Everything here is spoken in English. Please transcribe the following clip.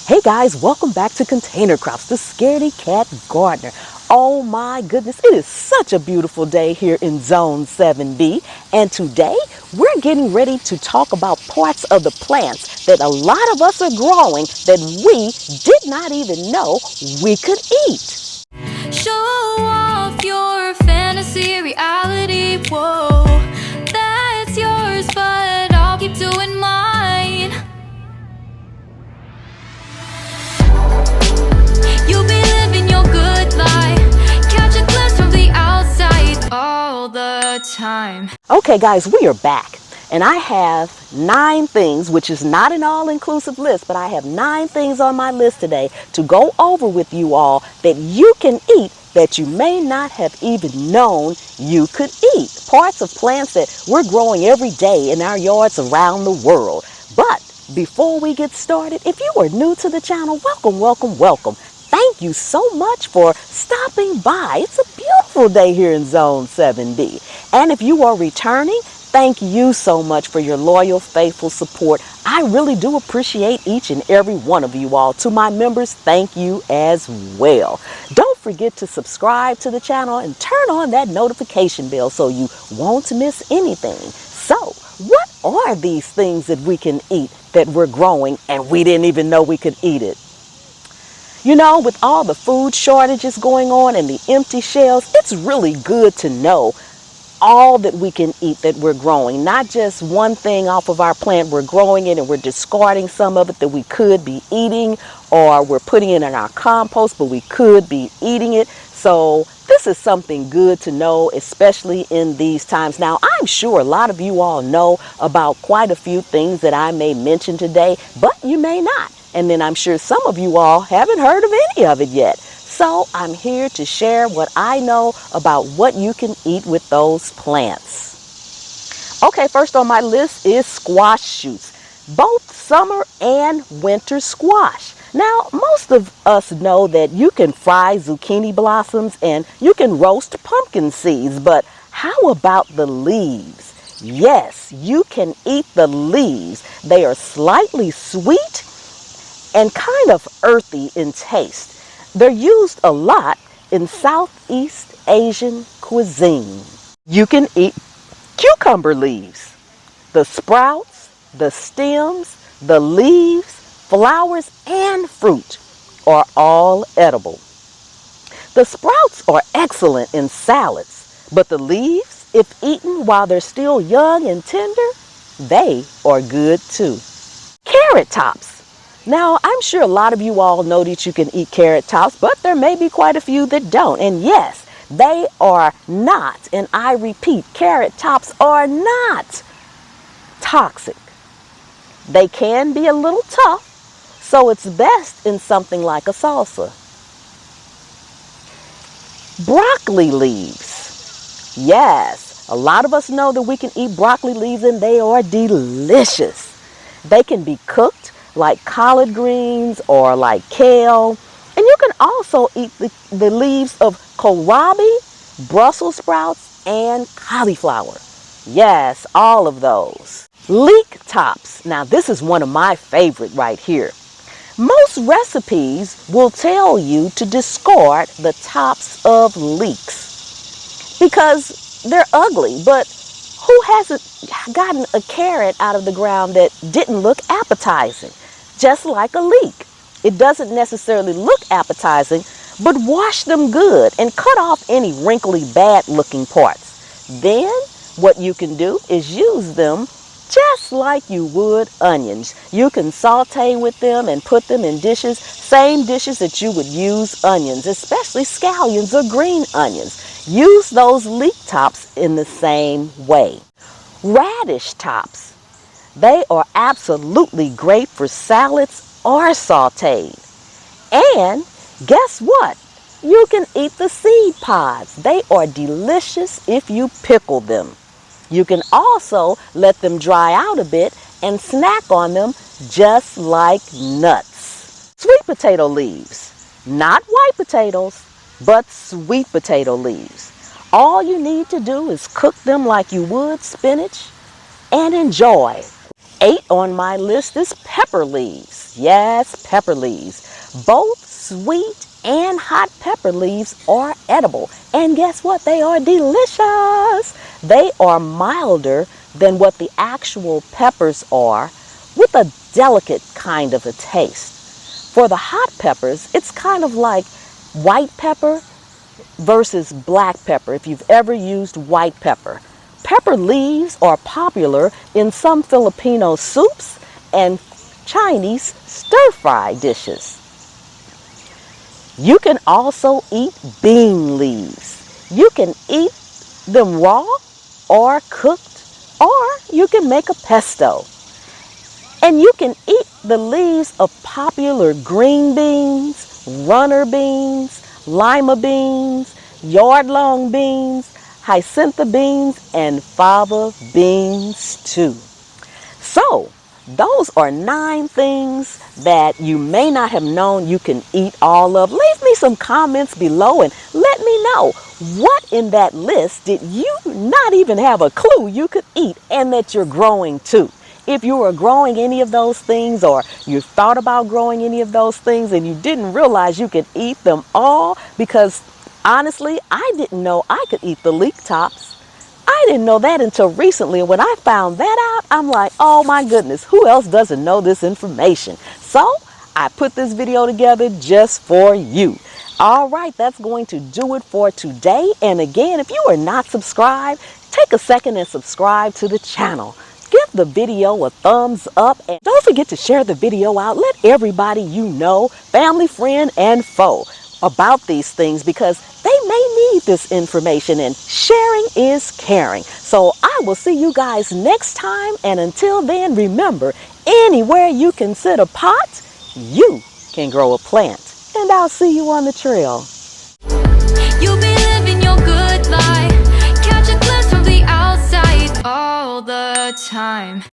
Hey guys, welcome back to Container Crops, the Scaredy Cat Gardener. Oh my goodness, it is such a beautiful day here in Zone 7B. And today we're getting ready to talk about parts of the plants that a lot of us are growing that we did not even know we could eat. Show off your fantasy reality, whoa, that's yours, but I'll keep doing mine. You'll be living your good life, catch a glimpse from the outside all the time. Okay guys, we are back. And I have 9 things, which is not an all-inclusive list, but I have 9 things on my list today to go over with you all that you can eat that you may not have even known you could eat. Parts of plants that we're growing every day in our yards around the world. But before we get started, if you are new to the channel, welcome, welcome, welcome. Thank you so much for stopping by. It's a beautiful day here in Zone 7B. And if you are returning, thank you so much for your loyal, faithful support. I really do appreciate each and every one of you all. To my members, thank you as well. Don't forget to subscribe to the channel and turn on that notification bell so you won't miss anything. So, what are these things that we can eat that we're growing and we didn't even know we could eat it? You know, with all the food shortages going on and the empty shelves, it's really good to know all that we can eat that we're growing. Not just one thing off of our plant, we're growing it and we're discarding some of it that we could be eating, or we're putting it in our compost, but we could be eating it. So this is something good to know, especially in these times. Now, I'm sure a lot of you all know about quite a few things that I may mention today, but you may not. And then I'm sure some of you all haven't heard of any of it yet. So I'm here to share what I know about what you can eat with those plants. Okay, first on my list is squash shoots, both summer and winter squash. Now, most of us know that you can fry zucchini blossoms and you can roast pumpkin seeds, but how about the leaves? Yes, you can eat the leaves. They are slightly sweet and kind of earthy in taste. They're used a lot in Southeast Asian cuisine. You can eat cucumber leaves. The sprouts, the stems, the leaves, flowers, and fruit are all edible. The sprouts are excellent in salads, but the leaves, if eaten while they're still young and tender, they are good too. Carrot tops. Now, I'm sure a lot of you all know that you can eat carrot tops, but there may be quite a few that don't. And yes, they are not, and I repeat, carrot tops are not toxic. They can be a little tough, so it's best in something like a salsa. Broccoli leaves. Yes, a lot of us know that we can eat broccoli leaves and they are delicious. They can be cooked like collard greens or like kale. And you can also eat the leaves of kohlrabi, Brussels sprouts, and cauliflower. Yes, all of those. Leek tops. Now this is one of my favorite right here. Most recipes will tell you to discard the tops of leeks because they're ugly, but who hasn't gotten a carrot out of the ground that didn't look appetizing? Just like a leek. It doesn't necessarily look appetizing, but wash them good and cut off any wrinkly, bad-looking parts. Then what you can do is use them just like you would onions. You can saute with them and put them in dishes, same dishes that you would use onions, especially scallions or green onions. Use those leek tops in the same way. Radish tops. They are absolutely great for salads or sauteed. And guess what? You can eat the seed pods. They are delicious if you pickle them. You can also let them dry out a bit and snack on them just like nuts. Sweet potato leaves. Not white potatoes, but sweet potato leaves. All you need to do is cook them like you would spinach and enjoy. 8 on my list is pepper leaves. Yes, pepper leaves. Both sweet and hot pepper leaves are edible. And guess what? They are delicious. They are milder than what the actual peppers are, with a delicate kind of a taste. For the hot peppers, it's kind of like white pepper versus black pepper, if you've ever used white pepper. Pepper leaves are popular in some Filipino soups and Chinese stir-fry dishes. You can also eat bean leaves. You can eat them raw or cooked, or you can make a pesto. And you can eat the leaves of popular green beans, runner beans, lima beans, yard-long beans, hyacinth beans, and fava beans too. So, those are 9 things that you may not have known you can eat all of. Leave me some comments below and let me know what in that list did you not even have a clue you could eat and that you're growing too. If you are growing any of those things, or you thought about growing any of those things and you didn't realize you could eat them all, because honestly, I didn't know I could eat the leek tops. I didn't know that until recently. When I found that out, I'm like, oh my goodness, who else doesn't know this information? So I put this video together just for you. All right, that's going to do it for today. And again, if you are not subscribed, take a second and subscribe to the channel. Give the video a thumbs up, and don't forget to share the video out. Let everybody you know, family, friend, and foe, about these things, because they may need this information, and sharing is caring. So I will see you guys next time, and until then, remember, anywhere you can sit a pot, you can grow a plant. And I'll see you on the trail.